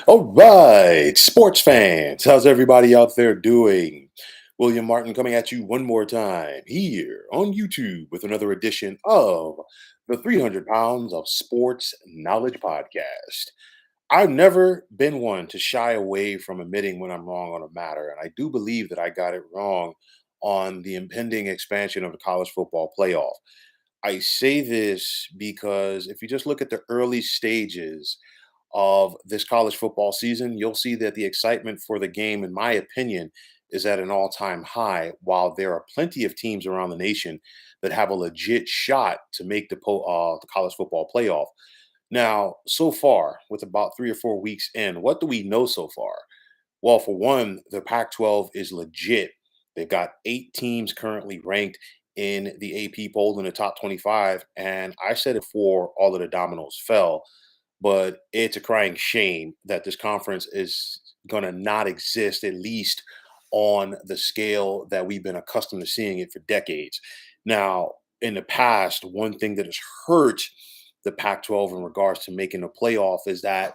All right, sports fans, how's everybody out there doing? William Martin coming at you one more time here on YouTube with another edition of the 300 Pounds of Sports Knowledge Podcast. I've never been one to shy away from admitting when I'm wrong on a matter, and I do believe that I got it wrong on the impending expansion of the college football playoff. I say this because if you just look at the early stages of this college football season, you'll see that the excitement for the game, in my opinion, is at an all time high, while there are plenty of teams around the nation that have a legit shot to make the college football playoff. Now, so far, with about 3 or 4 weeks in, what do we know so far? Well, for one, the Pac 12 is legit. They've got 8 teams currently ranked in the AP poll in the top 25. And I said it before all of the dominoes fell, but it's a crying shame that this conference is going to not exist, at least on the scale that we've been accustomed to seeing it for decades. Now, in the past, one thing that has hurt the Pac 12 in regards to making a playoff is that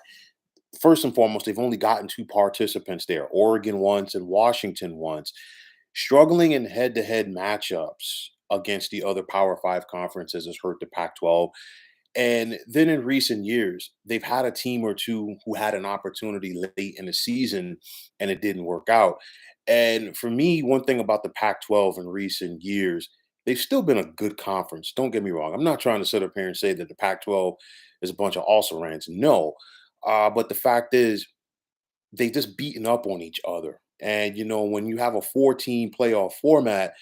first and foremost, they've only gotten 2 participants there, Oregon once and Washington once, struggling in head to head matchups against the other Power Five conferences has hurt the Pac 12. And then in recent years, they've had a team or two who had an opportunity late in the season and it didn't work out. And for me, one thing about the Pac 12 in recent years, they've still been a good conference. Don't get me wrong. I'm not trying to sit up here and say that the Pac 12 is a bunch of also rans. No. But the fact is, they just beaten up on each other. And when you have a 4-team playoff format,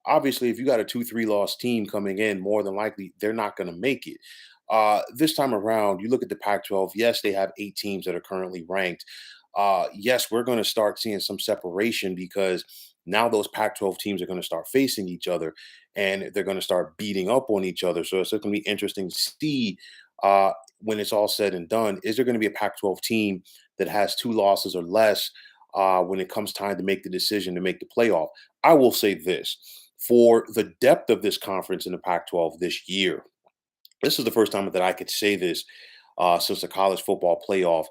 obviously if you got a 2-3 loss team coming in, more than likely they're not going to make it. This time around, you look at the Pac-12. Yes, they have 8 teams that are currently ranked. Yes, we're going to start seeing some separation because now those Pac-12 teams are going to start facing each other and they're going to start beating up on each other. So it's going to be interesting to see when it's all said and done. Is there going to be a Pac-12 team that has 2 losses or less when it comes time to make the decision to make the playoff? I will say this for the depth of this conference in the Pac 12 this year. This is the first time that I could say this since the college football playoff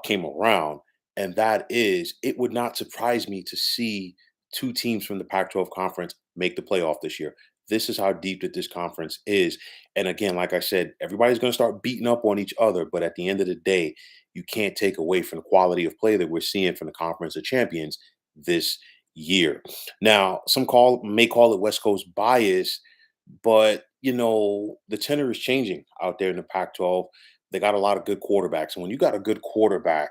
came around. And that is, it would not surprise me to see 2 teams from the Pac 12 conference make the playoff this year. This is how deep that this conference is. And again, like I said, everybody's going to start beating up on each other. But at the end of the day, you can't take away from the quality of play that we're seeing from the Conference of Champions this year. Now, may call it West Coast bias, but the tenor is changing out there in the Pac-12. They got a lot of good quarterbacks, and when you got a good quarterback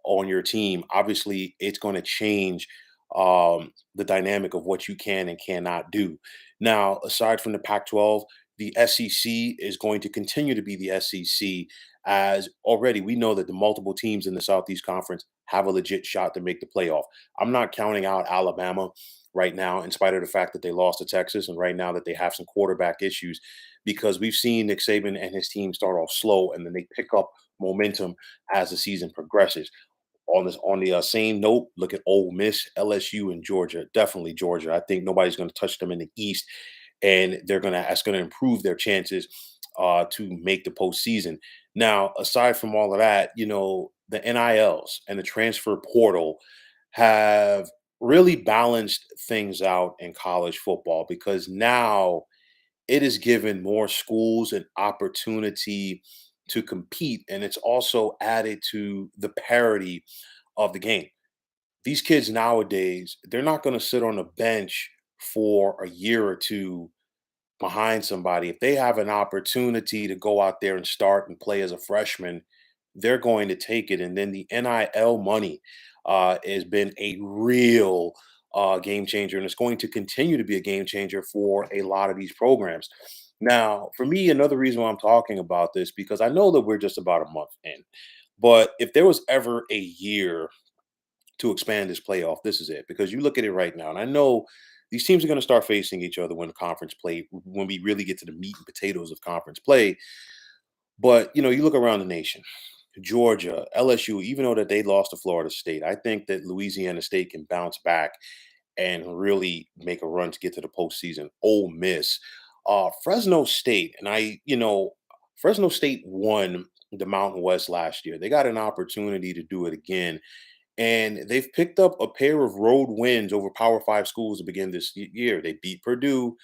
on your team, obviously it's going to change the dynamic of what you can and cannot do. Now, aside from the Pac-12, the SEC is going to continue to be the SEC, as already we know that the multiple teams in the Southeast Conference have a legit shot to make the playoff. I'm not counting out Alabama right now, in spite of the fact that they lost to Texas, and right now that they have some quarterback issues, because we've seen Nick Saban and his team start off slow, and then they pick up momentum as the season progresses. On the same note, look at Ole Miss, LSU, and Georgia. Definitely Georgia. I think nobody's going to touch them in the East, and that's going to improve their chances to make the postseason. Now, aside from all of that, the NILs and the transfer portal have really balanced things out in college football because now it is given more schools an opportunity to compete, and it's also added to the parity of the game. These kids nowadays, they're not going to sit on a bench for a year or two behind somebody. If they have an opportunity to go out there and start and play as a freshman, they're going to take it. And then the NIL money has been a real game changer, and it's going to continue to be a game changer for a lot of these programs. Now, for me, another reason why I'm talking about this, because I know that we're just about a month in, but if there was ever a year to expand this playoff, this is it. Because you look at it right now, and I know these teams are going to start facing each other when the conference play, when we really get to the meat and potatoes of conference play. But you look around the nation, Georgia, LSU, even though that they lost to Florida State, I think that Louisiana State can bounce back and really make a run to get to the postseason. Ole Miss, Fresno State, and Fresno State won the Mountain West last year. They got an opportunity to do it again, and they've picked up a pair of road wins over Power Five schools to begin this year. They beat Purdue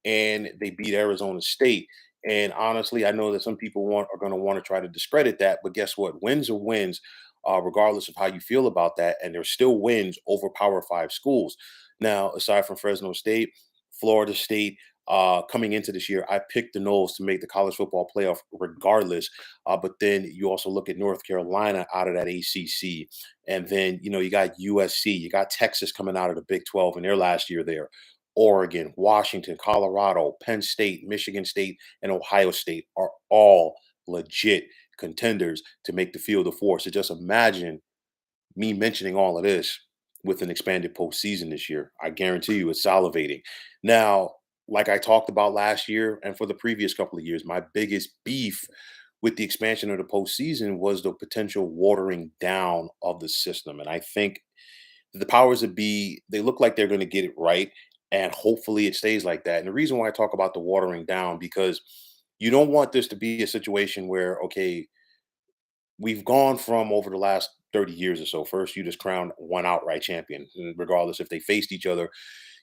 and they beat Arizona State. And honestly, I know that some people are going to want to try to discredit that, but guess what? Wins are wins, regardless of how you feel about that. And there's still wins over Power Five schools. Now, aside from Fresno State, Florida State, coming into this year, I picked the Noles to make the college football playoff regardless. But then you also look at North Carolina out of that ACC, and then you got USC, you got Texas coming out of the Big 12 in their last year there. Oregon, Washington, Colorado, Penn State, Michigan State, and Ohio State are all legit contenders to make the Field of Four. So just imagine me mentioning all of this with an expanded postseason this year. I guarantee you it's salivating. Now, like I talked about last year and for the previous couple of years, my biggest beef with the expansion of the postseason was the potential watering down of the system. And I think the powers that be, they look like they're going to get it right. And hopefully it stays like that. And the reason why I talk about the watering down, because you don't want this to be a situation where, okay, we've gone from over the last 30 years or so. First, you just crowned one outright champion, regardless if they faced each other,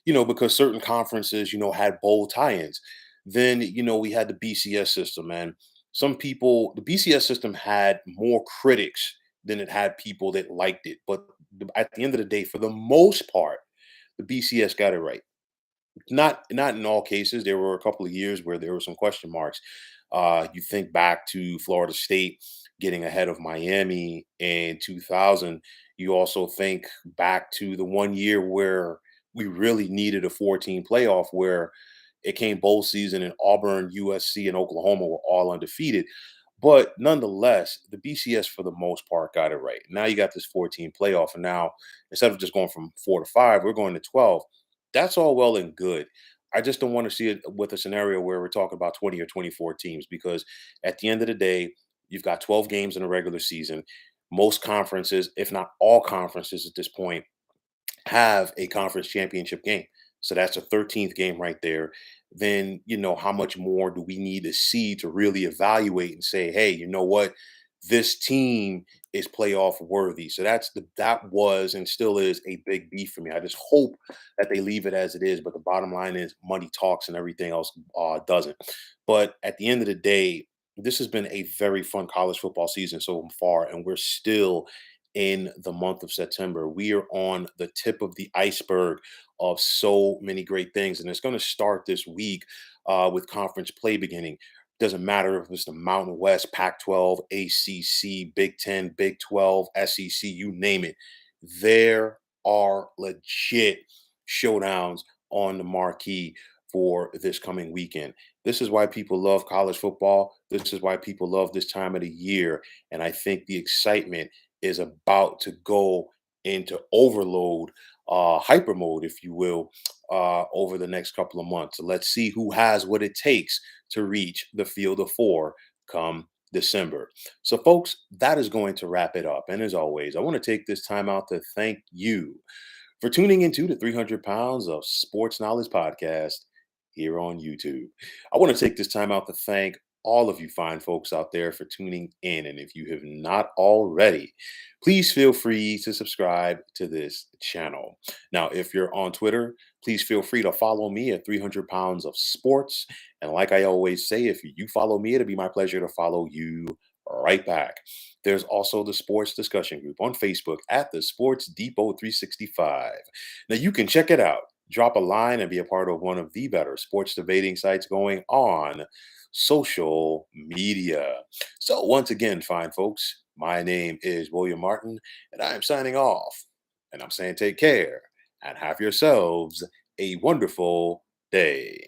because certain conferences, had bowl tie-ins. Then, we had the BCS system, and some people, the BCS system had more critics than it had people that liked it. But at the end of the day, for the most part, the BCS got it right. Not in all cases. There were a couple of years where there were some question marks. You think back to Florida State getting ahead of Miami in 2000. You also think back to the one year where we really needed a 14 playoff, where it came bowl season and Auburn, USC, and Oklahoma were all undefeated. But nonetheless, the BCS for the most part got it right. Now you got this 14 playoff, and now instead of just going from 4 to 5, we're going to 12. That's all well and good. I just don't want to see it with a scenario where we're talking about 20 or 24 teams, because at the end of the day, you've got 12 games in a regular season. Most conferences, if not all conferences at this point, have a conference championship game. So that's a 13th game right there. Then, how much more do we need to see to really evaluate and say, hey, you know what? This team is playoff worthy. So that was and still is a big beef for me. I just hope that they leave it as it is. But the bottom line is money talks and everything else doesn't. But at the end of the day, this has been a very fun college football season so far, and we're still in the month of September. We are on the tip of the iceberg of so many great things. And it's going to start this week with conference play beginning. Doesn't matter if it's the Mountain West, Pac 12, ACC, Big 10, Big 12, SEC, you name it. There are legit showdowns on the marquee for this coming weekend. This is why people love college football. This is why people love this time of the year. And I think the excitement is about to go into overload, hyper mode, if you will, over the next couple of months. So let's see who has what it takes to reach the Field of Four come December. So, folks, that is going to wrap it up. And as always, I want to take this time out to thank you for tuning into the 300 Pounds of Sports Knowledge podcast here on YouTube. I want to take this time out to thank all of you fine folks out there for tuning in. And if you have not already, please feel free to subscribe to this channel. Now, if you're on Twitter, please feel free to follow me at 300 Pounds of Sports. And like I always say, if you follow me, it'll be my pleasure to follow you right back. There's also the sports discussion group on Facebook at the Sports Depot 365. Now you can check it out, drop a line, and be a part of one of the better sports debating sites going on social media. So once again, fine folks, my name is William Martin, and I am signing off. And I'm saying take care and have yourselves a wonderful day.